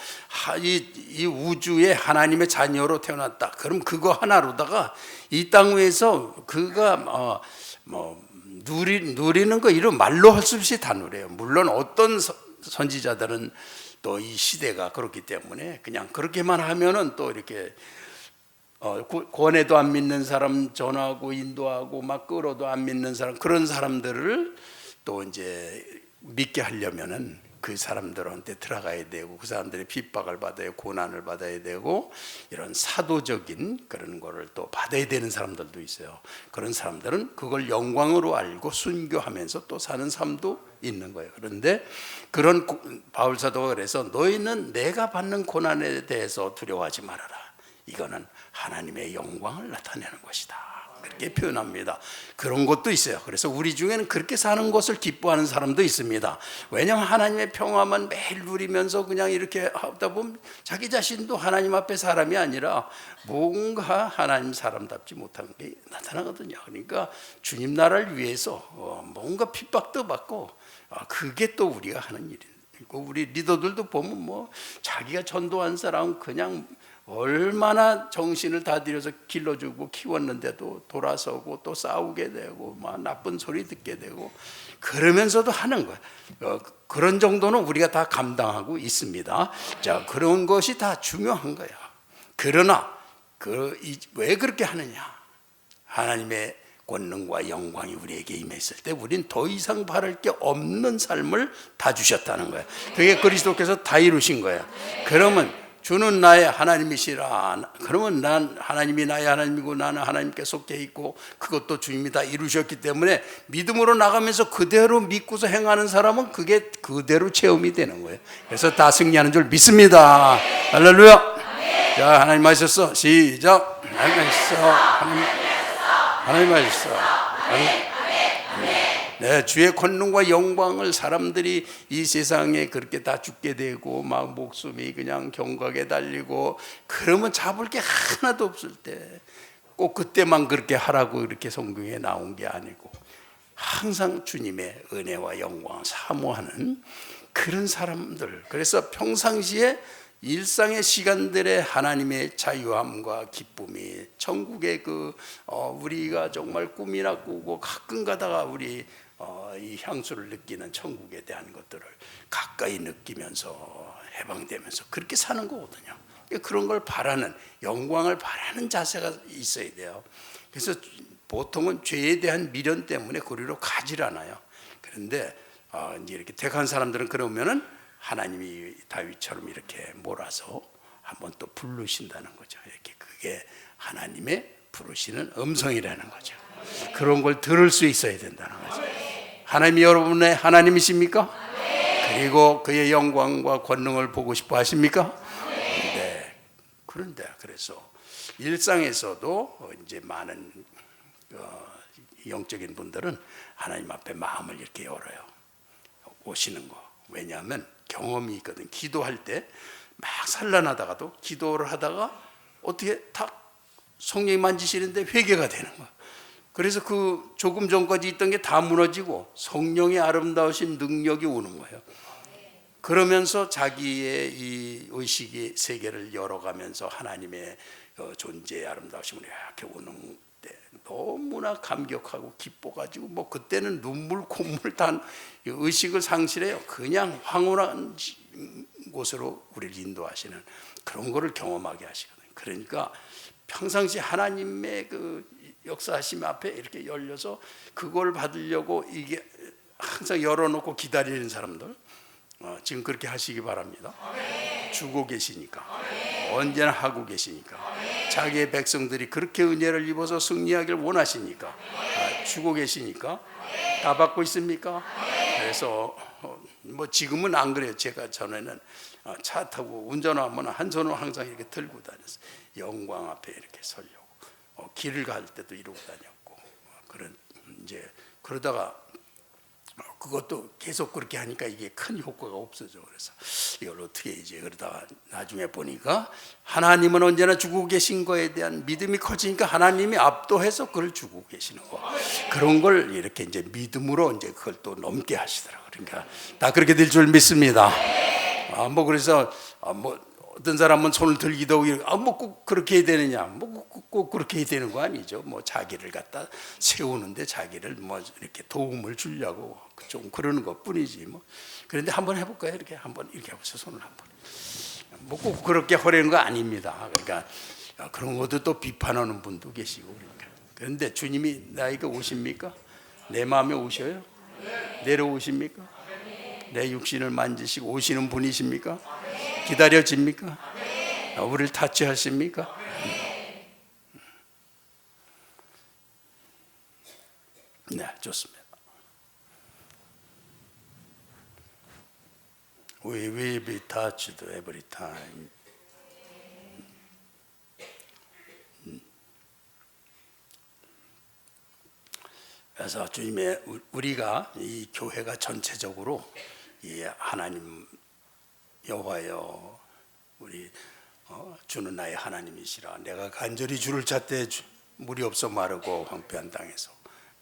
이 우주에 하나님의 자녀로 태어났다. 그럼 그거 하나로다가 이 땅 위에서 그가 누리는 거 이런 말로 할 수 없이 다 누려요. 물론 어떤 선지자들은 또 이 시대가 그렇기 때문에 그냥 그렇게만 하면은 또 이렇게 권해도 안 믿는 사람 전하고 인도하고 막 끌어도 안 믿는 사람 그런 사람들을 또 이제 믿게 하려면은 그 사람들한테 들어가야 되고 그 사람들이 핍박을 받아야 고난을 받아야 되고 이런 사도적인 그런 거를 또 받아야 되는 사람들도 있어요. 그런 사람들은 그걸 영광으로 알고 순교하면서 또 사는 삶도 있는 거예요. 그런데 그런 바울 사도가 그래서 너희는 내가 받는 고난에 대해서 두려워하지 말아라. 이거는 하나님의 영광을 나타내는 것이다. 그렇게 표현합니다. 그런 것도 있어요. 그래서 우리 중에는 그렇게 사는 것을 기뻐하는 사람도 있습니다. 왜냐하면 하나님의 평화만 매일 누리면서 그냥 이렇게 하다 보면 자기 자신도 하나님 앞에 사람이 아니라 뭔가 하나님 사람답지 못한 게 나타나거든요. 그러니까 주님 나라를 위해서 뭔가 핍박도 받고 그게 또 우리가 하는 일이에요. 우리 리더들도 보면 뭐 자기가 전도한 사람 그냥 얼마나 정신을 다 들여서 길러주고 키웠는데도 돌아서고 또 싸우게 되고 막 나쁜 소리 듣게 되고 그러면서도 하는 거예요. 그런 정도는 우리가 다 감당하고 있습니다. 자, 그런 것이 다 중요한 거예요. 그러나 왜 그렇게 하느냐? 하나님의 권능과 영광이 우리에게 임했을 때 우린 더 이상 바랄 게 없는 삶을 다 주셨다는 거예요. 그게 그리스도께서 다 이루신 거예요. 그러면 주는 나의 하나님이시라. 그러면 난 하나님이 나의 하나님이고 나는 하나님께 속해 있고 그것도 주님이 다 이루셨기 때문에 믿음으로 나가면서 그대로 믿고서 행하는 사람은 그게 그대로 체험이 되는 거예요. 그래서 다 승리하는 줄 믿습니다. 할렐루야. 자, 하나님 하셨어. 시작. 하나님 하셨어. 하나님 하셨어. 네, 주의 권능과 영광을 사람들이 이 세상에 그렇게 다 죽게 되고 막 목숨이 그냥 경각에 달리고 그러면 잡을 게 하나도 없을 때 꼭 그때만 그렇게 하라고 이렇게 성경에 나온 게 아니고 항상 주님의 은혜와 영광을 사모하는 그런 사람들. 그래서 평상시에 일상의 시간들에 하나님의 자유함과 기쁨이 천국의 우리가 정말 꿈이나 꾸고 가끔 가다가 우리 이 향수를 느끼는 천국에 대한 것들을 가까이 느끼면서 해방되면서 그렇게 사는 거거든요. 그런 걸 바라는, 영광을 바라는 자세가 있어야 돼요. 그래서 보통은 죄에 대한 미련 때문에 그리로 가질 않아요. 그런데 이제 이렇게 택한 사람들은 그러면은 하나님이 다윗처럼 이렇게 몰아서 한번 또 부르신다는 거죠. 이렇게 그게 하나님의 부르시는 음성이라는 거죠. 그런 걸 들을 수 있어야 된다는 거죠. 하나님이 여러분의 하나님이십니까? 그리고 그의 영광과 권능을 보고 싶어 하십니까? 네. 그런데 그래서 일상에서도 이제 많은 영적인 분들은 하나님 앞에 마음을 이렇게 열어요. 오시는 거. 왜냐하면 경험이 있거든. 기도할 때 막 산란하다가도 기도를 하다가 어떻게 탁 성령이 만지시는데 회개가 되는 거야. 그래서 그 조금 전까지 있던 게 다 무너지고 성령의 아름다우신 능력이 오는 거예요. 그러면서 자기의 이 의식의 세계를 열어가면서 하나님의 존재의 아름다우심을 이렇게 오는 때 너무나 감격하고 기뻐가지고 뭐 그때는 눈물 콧물 단 의식을 상실해요. 그냥 황홀한 곳으로 우리를 인도하시는 그런 거를 경험하게 하시거든요. 그러니까 평상시 하나님의 그 역사하심 앞에 이렇게 열려서 그걸 받으려고 이게 항상 열어놓고 기다리는 사람들 지금 그렇게 하시기 바랍니다. 주고 계시니까 언제나 하고 계시니까 자기의 백성들이 그렇게 은혜를 입어서 승리하길 원하시니까 주고 계시니까 다 받고 있습니까? 그래서 뭐 지금은 안 그래요. 제가 전에는 차 타고 운전하면 한 손으로 항상 이렇게 들고 다녔어요. 영광 앞에 이렇게 서려고 길을 갈 때도 이러고 다녔고 그런 이제 그러다가 그것도 계속 그렇게 하니까 이게 큰 효과가 없어져. 그래서 이걸 어떻게 이제 그러다가 나중에 보니까 하나님은 언제나 주고 계신 거에 대한 믿음이 커지니까 하나님이 압도해서 그걸 주고 계시는 거. 그런 걸 이렇게 이제 믿음으로 이제 그걸 또 넘게 하시더라고요. 그러니까 다 그렇게 될 줄 믿습니다. 뭐 그래서 뭐 어떤 사람은 손을 들기도 하고 뭐 꼭 그렇게 해야 되느냐? 뭐 꼭 그렇게 해야 되는 거 아니죠. 뭐 자기를 갖다 세우는데 자기를 뭐 이렇게 도움을 주려고 좀 그러는 것뿐이지 뭐. 그런데 한번 해볼까요? 이렇게 한번 이렇게 해보세요. 손을 한번. 뭐 꼭 그렇게 하려는 거 아닙니다. 그러니까 그런 것도 또 비판하는 분도 계시고 그러니까. 그런데 주님이 나에게 오십니까? 내 마음에 오셔요? 내려오십니까? 내 육신을 만지시고 오시는 분이십니까? 기다려집니까? 우리를 타치하십니까? 네, 좋습니다. We will be touched every time. 그래서 주님의 우리가 이 교회가 전체적으로 이 하나님 여호와여 우리 주는 나의 하나님이시라 내가 간절히 주를 찾되 물이 없어 마르고 황폐한 땅에서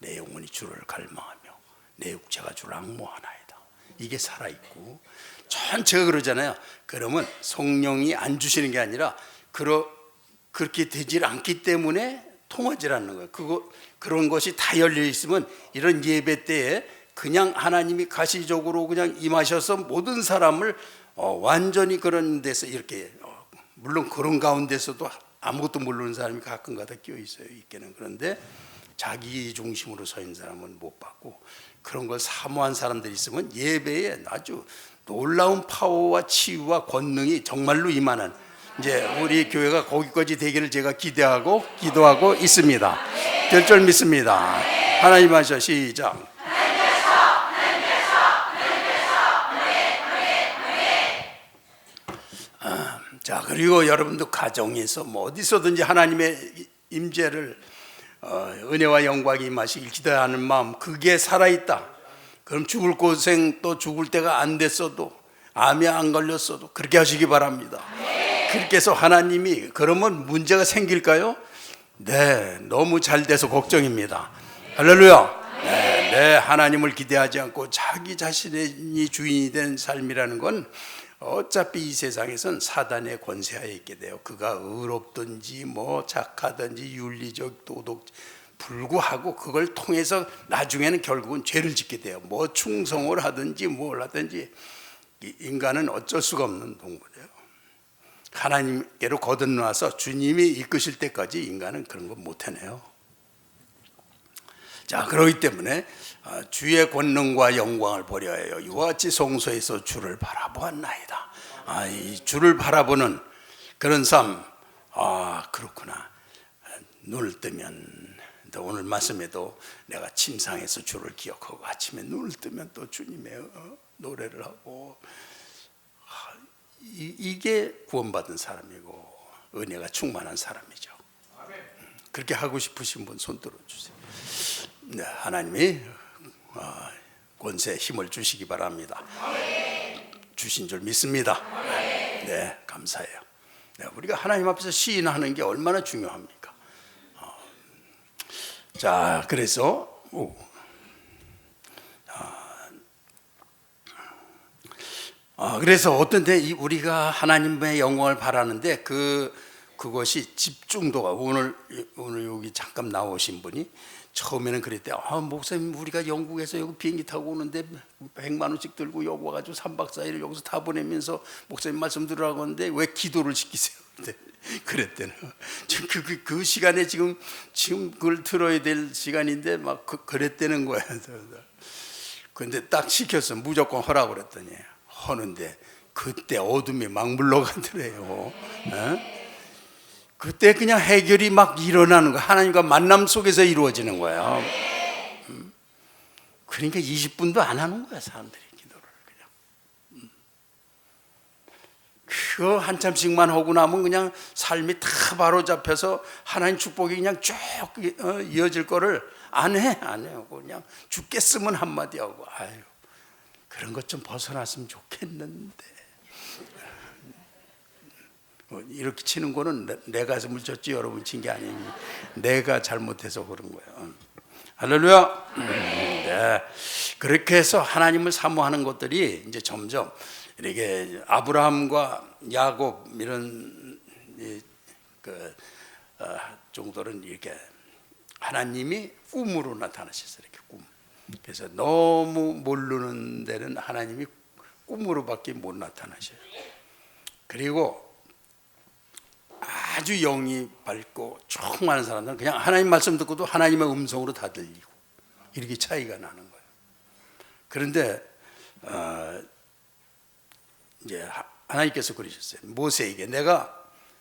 내 영혼이 주를 갈망하며 내 육체가 주를 앙모하나이다. 이게 살아있고 전체가 그러잖아요. 그러면 성령이 안 주시는 게 아니라 그렇게 되질 않기 때문에 통하질 않는 거예요. 그런 것이 다 열려 있으면 이런 예배 때에 그냥 하나님이 가시적으로 그냥 임하셔서 모든 사람을 완전히 그런 데서 이렇게 물론 그런 가운데서도 아무것도 모르는 사람이 가끔가다 끼어 있어요. 있게는. 그런데 자기 중심으로 서 있는 사람은 못 받고 그런 걸 사모한 사람들이 있으면 예배에 아주 놀라운 파워와 치유와 권능이 정말로 임하는 이제 우리 교회가 거기까지 되기를 제가 기대하고 기도하고 있습니다. 될 줄 믿습니다. 하나님 하셔 시작. 자, 그리고 여러분도 가정에서 뭐 어디서든지 하나님의 임재를 은혜와 영광이 임하시길 기도하는 마음 그게 살아있다. 그럼 죽을 고생 또 죽을 때가 안 됐어도 암이 안 걸렸어도 그렇게 하시기 바랍니다. 그렇게 해서 하나님이 그러면 문제가 생길까요? 네, 너무 잘 돼서 걱정입니다. 할렐루야. 네, 하나님을 기대하지 않고 자기 자신이 주인이 된 삶이라는 건 어차피 이 세상에선 사단의 권세하에 있게 돼요. 그가 의롭든지 뭐 착하든지 윤리적 도덕 불구하고 그걸 통해서 나중에는 결국은 죄를 짓게 돼요. 뭐 충성을 하든지 뭘 하든지 인간은 어쩔 수가 없는 동물이에요. 하나님께로 거듭나서 주님이 이끄실 때까지 인간은 그런 거 못 해내요. 자, 그렇기 때문에 주의 권능과 영광을 보려 하여 이와 같이 성소에서 주를 바라보았나이다. 이 주를 바라보는 그런 삶, 그렇구나. 눈을 뜨면 또 오늘 말씀에도 내가 침상에서 주를 기억하고 아침에 눈을 뜨면 또 주님의 노래를 하고 이게 구원받은 사람이고 은혜가 충만한 사람이죠. 그렇게 하고 싶으신 분 손 들어주세요. 네, 하나님이 권세 힘을 주시기 바랍니다. 주신 줄 믿습니다. 네, 감사해요. 네, 우리가 하나님 앞에서 시인하는 게 얼마나 중요합니까? 자, 그래서 그래서 어떤 때 우리가 하나님의 영광을 바라는데 그것이 집중도가 오늘 여기 잠깐 나오신 분이 처음에는 그랬대. 목사님 우리가 영국에서 여기 비행기 타고 오는데 100만 원씩 들고 여기 와가지고 3박 4일을 여기서 다 보내면서 목사님 말씀 들으라고 하는데 왜 기도를 시키세요? 그랬대요. 그 시간에 지금 그걸 들어야 될 시간인데 막 그랬다는 거야. 근데 딱 시켰어. 무조건 하라고 그랬더니 하는데 그때 어둠이 막 물러가더래요. 그때 그냥 해결이 막 일어나는 거야. 하나님과 만남 속에서 이루어지는 거야. 그러니까 20분도 안 하는 거야 사람들이 기도를 그냥. 그거 한참씩만 하고 나면 그냥 삶이 다 바로 잡혀서 하나님 축복이 그냥 쭉 이어질 거를 안 해요. 그냥 죽겠으면 한마디 하고 아유 그런 것 좀 벗어났으면 좋겠는데 이렇게 치는 거는 내 가슴을 쳤지 여러분 친 게 아니니 내가 잘못해서 그런 거예요. 할렐루야. 네. 그렇게 해서 하나님을 사모하는 것들이 이제 점점 이렇게 아브라함과 야곱 이런 정도는 이렇게 하나님이 꿈으로 나타나셨어요. 이렇게 꿈. 그래서 너무 모르는 데는 하나님이 꿈으로밖에 못 나타나셔요. 그리고 아주 영이 밝고 충만한 사람들은 그냥 하나님 말씀 듣고도 하나님의 음성으로 다 들리고 이렇게 차이가 나는 거예요. 그런데 이제 하나님께서 그러셨어요. 모세에게 내가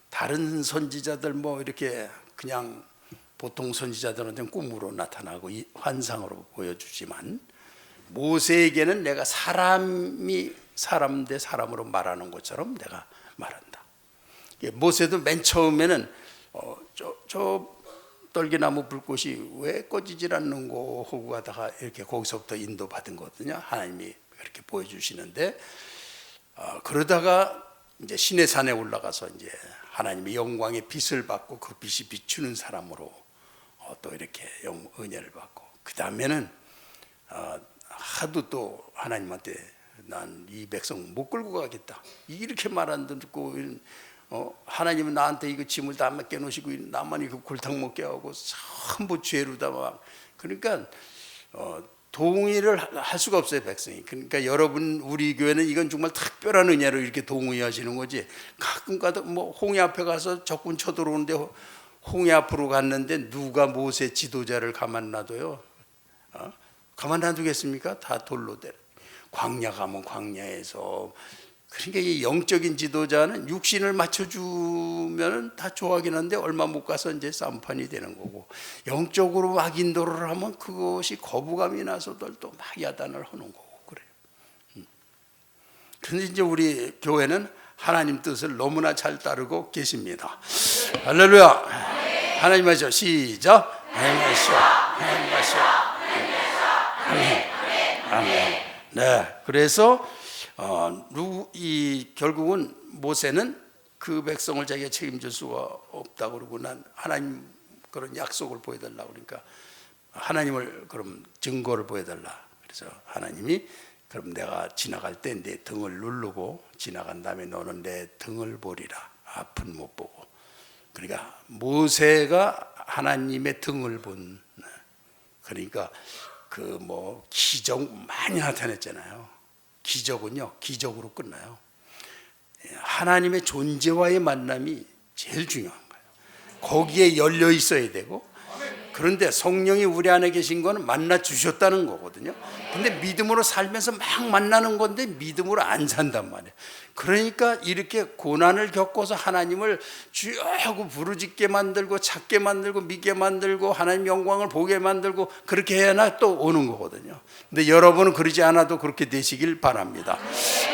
다른 선지자들 뭐 이렇게 그냥 보통 선지자들한테는 꿈으로 나타나고 환상으로 보여주지만 모세에게는 내가 사람이 사람 대 사람으로 말하는 것처럼 내가 말한다. 모세도 맨 처음에는 저 떨기나무 불꽃이 왜 꺼지질 않는고 하고 가다가 이렇게 거기서부터 인도받은 거거든요. 하나님이 그렇게 보여주시는데, 그러다가 이제 신의 산에 올라가서 이제 하나님의 영광의 빛을 받고 그 빛이 비추는 사람으로 또 이렇게 은혜를 받고, 그 다음에는 하도 또 하나님한테 난 이 백성 못 끌고 가겠다 이렇게 말 안 듣고, 하나님은 나한테 이거 짐을 다 맡겨놓으시고 나만 이거 골탕 먹게 하고 전부 죄로다 막. 그러니까 동의를 할 수가 없어요, 백성이. 그러니까 여러분, 우리 교회는 이건 정말 특별한 은혜로 이렇게 동의하시는 거지. 가끔 가다 뭐 홍해 앞에 가서 적군 쳐들어오는데 홍해 앞으로 갔는데 누가 모세 지도자를 가만 놔둬요? 가만 놔두겠습니까? 다 돌로 대. 광야 가면 광야에서. 그러니까 이 영적인 지도자는 육신을 맞춰주면 다 좋아하긴 한데 얼마 못 가서 이제 쌈판이 되는 거고, 영적으로 막 인도를 하면 그것이 거부감이 나서들 또 막 야단을 하는 거고 그래요. 그런데 이제 우리 교회는 하나님 뜻을 너무나 잘 따르고 계십니다. 할렐루야. 하나님 하시오. 시작. 하나님 하시오. 하나님 하시오. 아멘. 네, 그래서 결국은 모세는 그 백성을 자기가 책임질 수가 없다고 그러고, 난 하나님 그런 약속을 보여달라고 그러니까 하나님을 그럼 증거를 보여달라. 그래서 하나님이 그럼 내가 지나갈 때 내 등을 누르고 지나간 다음에 너는 내 등을 보리라. 앞은 못 보고. 그러니까 모세가 하나님의 등을 본. 그러니까 그 뭐 기적 많이 나타냈잖아요. 기적은요, 기적으로 끝나요. 하나님의 존재와의 만남이 제일 중요한 거예요. 거기에 열려 있어야 되고, 그런데 성령이 우리 안에 계신 거는 만나 주셨다는 거거든요. 근데 믿음으로 살면서 막 만나는 건데 믿음으로 안 산단 말이에요. 그러니까 이렇게 고난을 겪어서 하나님을 주여 하고 부르짖게 만들고 찾게 만들고 믿게 만들고 하나님 영광을 보게 만들고 그렇게 해야 또 오는 거거든요. 근데 여러분은 그러지 않아도 그렇게 되시길 바랍니다.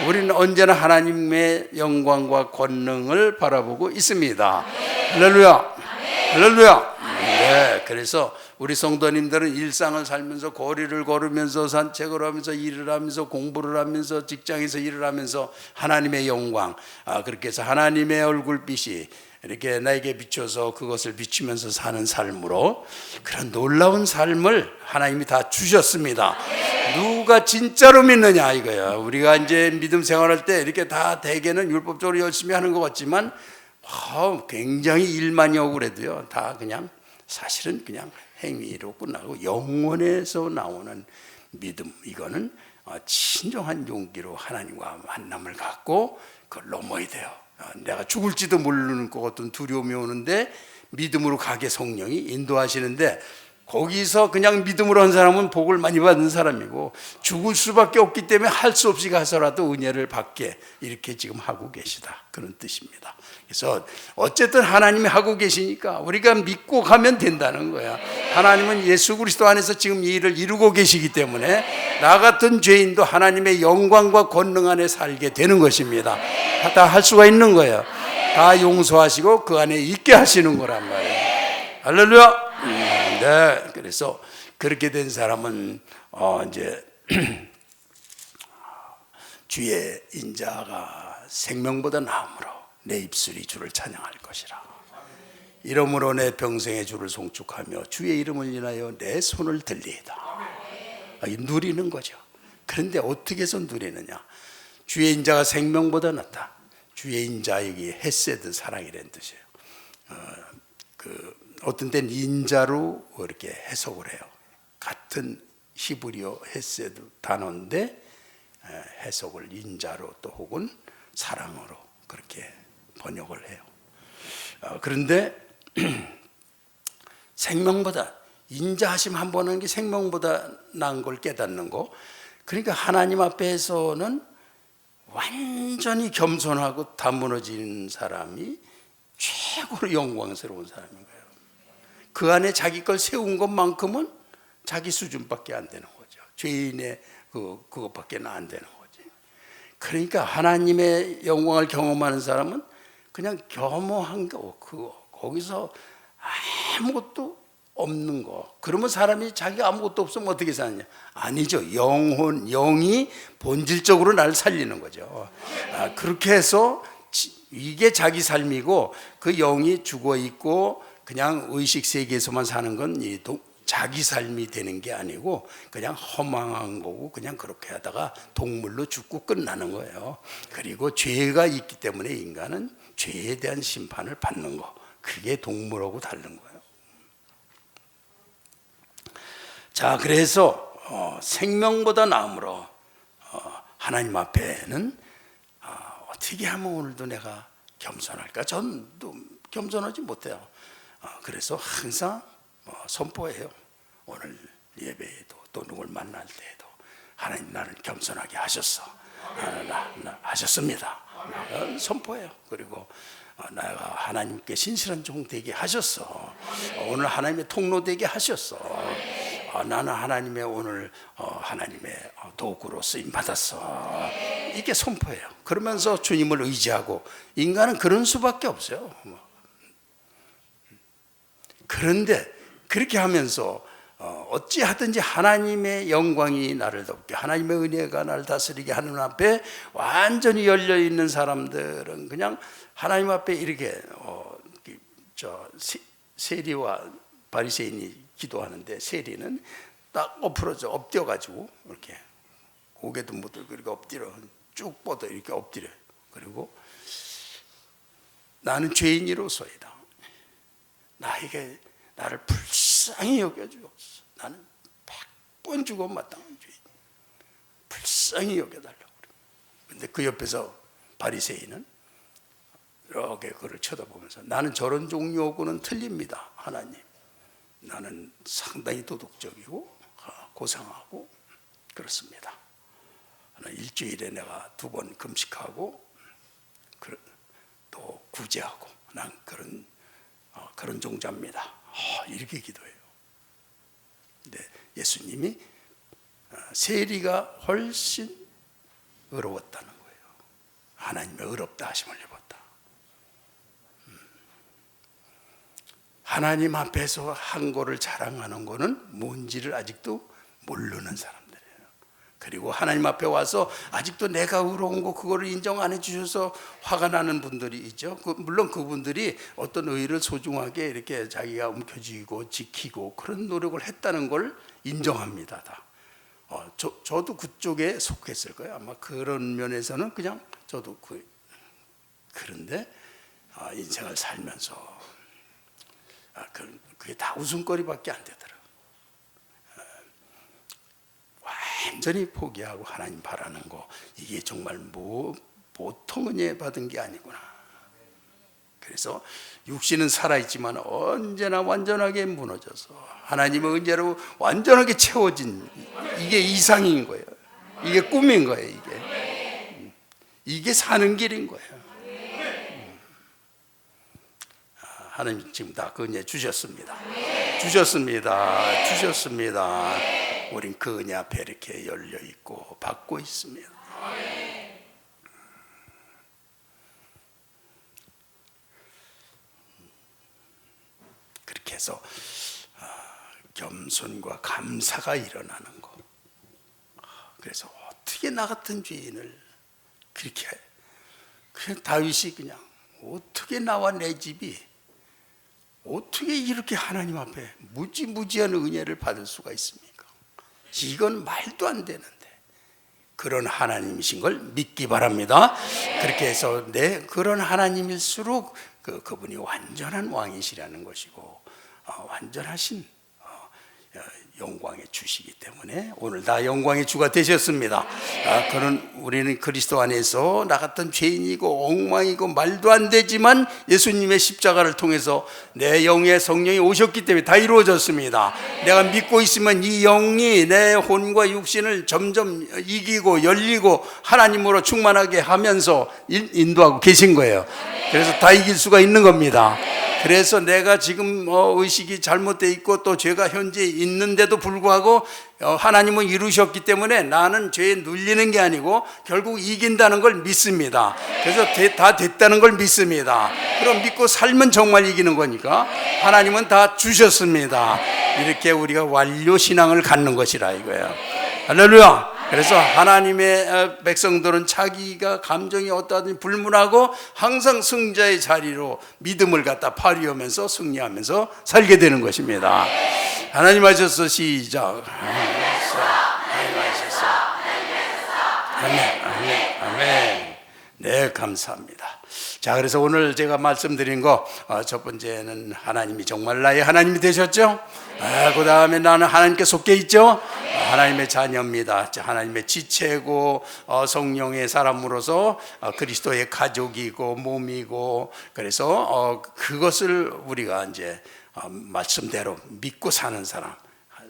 우리는 언제나 하나님의 영광과 권능을 바라보고 있습니다. 할렐루야. 할렐루야. 네, 그래서 우리 성도님들은 일상을 살면서 거리를 걸으면서 산책을 하면서 일을 하면서 공부를 하면서 직장에서 일을 하면서 하나님의 영광, 그렇게 해서 하나님의 얼굴빛이 이렇게 나에게 비춰서 그것을 비추면서 사는 삶으로, 그런 놀라운 삶을 하나님이 다 주셨습니다. 누가 진짜로 믿느냐 이거야. 우리가 이제 믿음 생활할 때 이렇게 다 대개는 율법적으로 열심히 하는 것 같지만 굉장히 일만이 억울해도요, 다 그냥 사실은 그냥 행위로 끝나고 영혼에서 나오는 믿음, 이거는 진정한 용기로 하나님과 만남을 갖고 그걸 넘어야 돼요. 내가 죽을지도 모르는 것 같은 두려움이 오는데 믿음으로 가게 성령이 인도하시는데, 거기서 그냥 믿음으로 한 사람은 복을 많이 받는 사람이고, 죽을 수밖에 없기 때문에 할 수 없이 가서라도 은혜를 받게 이렇게 지금 하고 계시다, 그런 뜻입니다. 그래서 어쨌든 하나님이 하고 계시니까 우리가 믿고 가면 된다는 거야. 하나님은 예수 그리스도 안에서 지금 이 일을 이루고 계시기 때문에 나 같은 죄인도 하나님의 영광과 권능 안에 살게 되는 것입니다. 다 할 수가 있는 거예요. 다 용서하시고 그 안에 있게 하시는 거란 말이에요. 할렐루야. 네, 그래서 그렇게 된 사람은 이제 주의 인자가 생명보다 나음으로 내 입술이 주를 찬양할 것이라. 이러므로 내 평생의 주를 송축하며 주의 이름을 인하여 내 손을 들리이다. 누리는 거죠. 그런데 어떻게 해서 누리느냐? 주의 인자가 생명보다 낫다. 주의 인자, 여기 헤세드, 사랑이라는 뜻이에요. 어떤 때는 인자로 이렇게 해석을 해요. 같은 히브리어 헤세드 단어인데 해석을 인자로 또 혹은 사랑으로 그렇게 번역을 해요. 그런데 생명보다, 인자하심 한 번 하는 게 생명보다 나은 걸 깨닫는 거. 그러니까 하나님 앞에서는 완전히 겸손하고 다 무너지는 사람이 최고로 영광스러운 사람인 거예요. 그 안에 자기 걸 세운 것만큼은 자기 수준밖에 안 되는 거죠. 죄인의 그것밖에 안 되는 거지. 그러니까 하나님의 영광을 경험하는 사람은 그냥 겸허한 거, 거기서 아무것도 없는 거. 그러면 사람이 자기가 아무것도 없으면 어떻게 사느냐? 아니죠. 영이 본질적으로 나를 살리는 거죠. 그렇게 해서 이게 자기 삶이고, 그 영이 죽어 있고 그냥 의식 세계에서만 사는 건 자기 삶이 되는 게 아니고 그냥 허망한 거고, 그냥 그렇게 하다가 동물로 죽고 끝나는 거예요. 그리고 죄가 있기 때문에 인간은 죄에 대한 심판을 받는 거, 그게 동물하고 다른 거예요. 자, 그래서 생명보다 나음으로 하나님 앞에는 어떻게 하면 오늘도 내가 겸손할까? 전도 겸손하지 못해요. 그래서 항상 선포해요. 오늘 예배에도 또 누굴 만날 때에도 하나님 나를 겸손하게 하셨어. 하셨습니다. 선포해요. 그리고 내가 하나님께 신실한 종 되게 하셨어. 오늘 하나님의 통로 되게 하셨어. 나는 하나님의 오늘 하나님의 도구로 쓰임 받았어. 이게 선포예요. 그러면서 주님을 의지하고, 인간은 그런 수밖에 없어요. 그런데 그렇게 하면서 어찌하든지 하나님의 영광이 나를 덮게, 하나님의 은혜가 나를 다스리게 하는 앞에 완전히 열려 있는 사람들은 그냥 하나님 앞에 이렇게 세리와 바리새인이 기도하는데, 세리는 딱 엎드려 가지고 이렇게 고개도 못 들고 이렇게 엎드려, 쭉 뻗어 이렇게 엎드려. 그리고 나는 죄인이로소이다. 나에게 나를 불쌍히 여겨주옵소서. 나는 100번 죽어 마땅한 죄인. 불쌍히 여겨달라고 그래요. 근데 그 옆에서 바리새인은 이렇게 그를 쳐다보면서, 나는 저런 종류하고는 틀립니다, 하나님. 나는 상당히 도덕적이고 고상하고 그렇습니다. 일주일에 내가 2번 금식하고 또 구제하고, 난 그런 종자입니다. 이렇게 기도해요. 근데 예수님이 세리가 훨씬 의로웠다는 거예요. 하나님의 의롭다 하심을 입었다. 하나님 앞에서 한 거를 자랑하는 거는 뭔지를 아직도 모르는 사람들이에요. 그리고 하나님 앞에 와서 아직도 내가 의로운 거 그거를 인정 안 해주셔서 화가 나는 분들이 있죠. 물론 그분들이 어떤 의를 소중하게 이렇게 자기가 움켜쥐고 지키고 그런 노력을 했다는 걸 인정합니다. 다. 저도 그쪽에 속했을 거예요. 아마 그런 면에서는 그냥 저도 그런데 인생을 살면서 그게 다 웃음거리밖에 안 되더라고요. 완전히 포기하고 하나님 바라는 거, 이게 정말 보통 은혜 받은 게 아니구나. 그래서 육신은 살아있지만 언제나 완전하게 무너져서 하나님의 은혜로 완전하게 채워진, 이게 이상인 거예요. 이게 꿈인 거예요. 이게 사는 길인 거예요. 하나님 지금 다 그 은혜 주셨습니다. 주셨습니다. 우린 그 은혜 앞에 이렇게 열려 있고 받고 있습니다. 그렇게 해서 겸손과 감사가 일어나는 거. 그래서 어떻게 나 같은 죄인을 그렇게 그냥 다윗이 그냥 어떻게 나와 내 집이 어떻게 이렇게 하나님 앞에 무지무지한 은혜를 받을 수가 있습니까? 이건 말도 안 되는데 그런 하나님이신 걸 믿기 바랍니다. 그렇게 해서 그런 하나님일수록 그분이 완전한 왕이시라는 것이고 완전하신 영광의 주시기 때문에 오늘 다 영광의 주가 되셨습니다. 우리는 그리스도 안에서 나 같은 죄인이고 엉망이고 말도 안 되지만 예수님의 십자가를 통해서 내 영의 성령이 오셨기 때문에 다 이루어졌습니다. 내가 믿고 있으면 이 영이 내 혼과 육신을 점점 이기고 열리고 하나님으로 충만하게 하면서 인도하고 계신 거예요. 그래서 다 이길 수가 있는 겁니다. 그래서 내가 지금 의식이 잘못되어 있고 또 죄가 현재 있는데도 불구하고 하나님은 이루셨기 때문에 나는 죄에 눌리는 게 아니고 결국 이긴다는 걸 믿습니다. 그래서 다 됐다는 걸 믿습니다. 그럼 믿고 살면 정말 이기는 거니까 하나님은 다 주셨습니다. 이렇게 우리가 완료 신앙을 갖는 것이라 이거예요. 할렐루야. 그래서 하나님의 백성들은 자기가 감정이 어떠하든지 불문하고 항상 승자의 자리로 믿음을 갖다 발휘하면서 승리하면서 살게 되는 것입니다. 하나님 하셨어. 시작. 하나님 하셨어. 아멘, 아멘, 아멘. 네, 감사합니다. 자, 그래서 오늘 제가 말씀드린 거 첫 번째는 하나님이 정말 나의 하나님이 되셨죠? 그 다음에 나는 하나님께 속해 있죠? 하나님의 자녀입니다. 하나님의 지체고 성령의 사람으로서 그리스도의 가족이고 몸이고, 그래서 그것을 우리가 이제 말씀대로 믿고 사는 사람,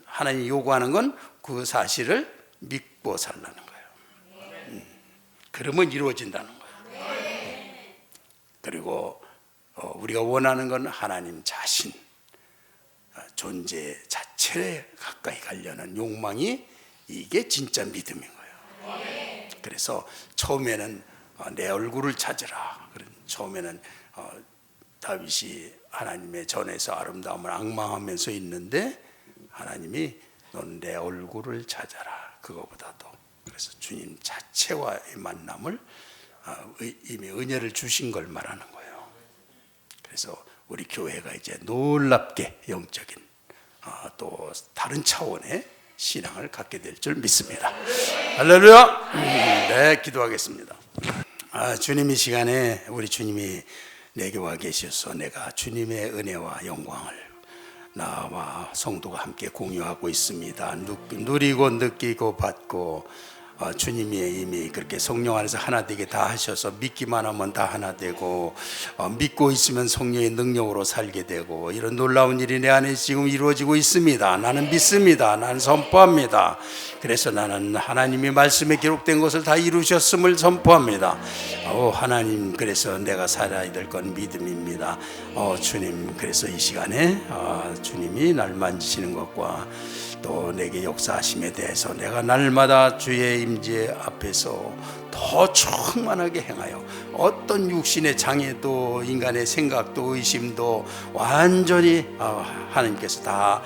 하나님이 요구하는 건 그 사실을 믿고 살라는 거예요. 그러면 이루어진다는 거예요. 그리고 우리가 원하는 건 하나님 자신, 존재 자체에 가까이 가려는 욕망이, 이게 진짜 믿음인 거예요. 그래서 처음에는 내 얼굴을 찾으라. 처음에는 다윗이 하나님의 전에서 아름다움을 앙망하면서 있는데 하나님이 넌 내 얼굴을 찾아라. 그거보다도, 그래서 주님 자체와의 만남을 이미 은혜를 주신 걸 말하는 거예요. 그래서 우리 교회가 이제 놀랍게 영적인 또 다른 차원의 신앙을 갖게 될 줄 믿습니다. 할렐루야. 네, 기도하겠습니다. 주님, 이 시간에 우리 주님이 내게 와 계셔서 내가 주님의 은혜와 영광을 나와 성도가 함께 공유하고 있습니다. 누리고 느끼고 받고, 주님이 이미 그렇게 성령 안에서 하나 되게 다 하셔서 믿기만 하면 다 하나 되고, 믿고 있으면 성령의 능력으로 살게 되고, 이런 놀라운 일이 내 안에 지금 이루어지고 있습니다. 나는 믿습니다. 나는 선포합니다. 그래서 나는 하나님의 말씀에 기록된 것을 다 이루셨음을 선포합니다. 하나님, 그래서 내가 살아야 될 건 믿음입니다. 주님, 그래서 이 시간에 주님이 날 만지시는 것과 또 내게 역사하심에 대해서 내가 날마다 주의 임재 앞에서 더 충만하게 행하여 어떤 육신의 장애도 인간의 생각도 의심도 완전히 하나님께서 다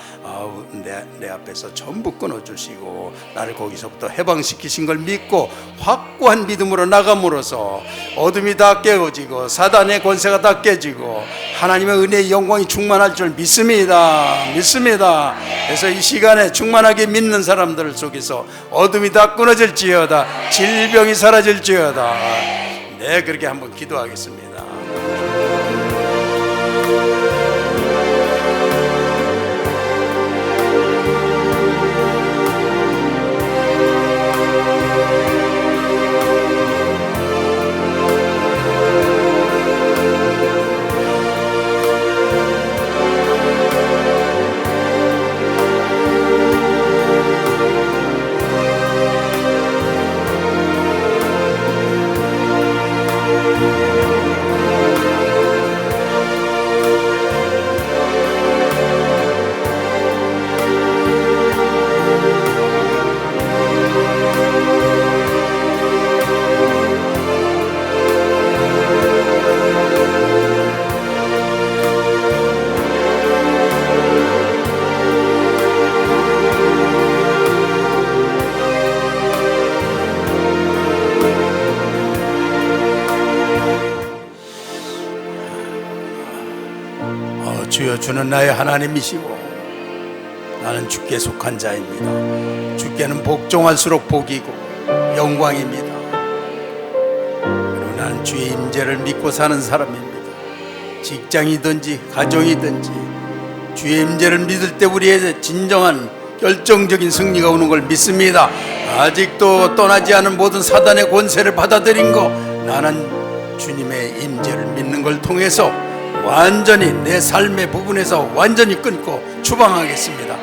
내 앞에서 전부 끊어주시고 나를 거기서부터 해방시키신 걸 믿고 확고한 믿음으로 나감으로써 어둠이 다 깨어지고 사단의 권세가 다 깨지고 하나님의 은혜의 영광이 충만할 줄 믿습니다. 그래서 이 시간에 충만하게 믿는 사람들 속에서 어둠이 다 끊어질지어다, 질병이 사라질지어다. 네, 그렇게 한번 기도하겠습니다. 주여, 주는 나의 하나님이시고 나는 주께 속한 자입니다. 주께는 복종할수록 복이고 영광입니다. 그리고 나는 주의 임재를 믿고 사는 사람입니다. 직장이든지 가정이든지 주의 임재를 믿을 때 우리의 진정한 결정적인 승리가 오는 걸 믿습니다. 아직도 떠나지 않은 모든 사단의 권세를 받아들인 거, 나는 주님의 임재를 믿는 걸 통해서 완전히 내 삶의 부분에서 완전히 끊고 추방하겠습니다.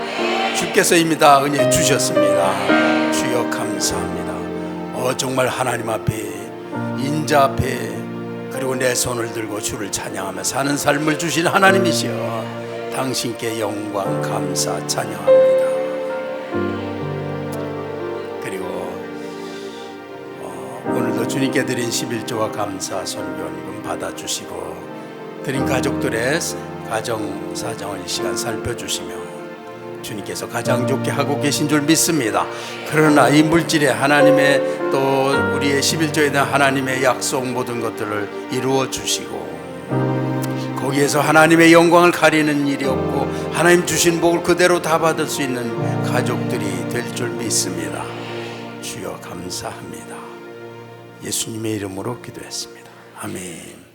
주께서 이미 다 은혜 주셨습니다. 주여 감사합니다. 정말 하나님 앞에, 인자 앞에 그리고 내 손을 들고 주를 찬양하며 사는 삶을 주신 하나님이시여, 당신께 영광 감사 찬양합니다. 그리고 오늘도 주님께 드린 11조와 감사 선교원금 받아주시고, 드린 가족들의 가정 사정을 이 시간 살펴주시며 주님께서 가장 좋게 하고 계신 줄 믿습니다. 그러나 이 물질에 하나님의, 또 우리의 11조에 대한 하나님의 약속 모든 것들을 이루어 주시고, 거기에서 하나님의 영광을 가리는 일이 없고 하나님 주신 복을 그대로 다 받을 수 있는 가족들이 될 줄 믿습니다. 주여 감사합니다. 예수님의 이름으로 기도했습니다. 아멘.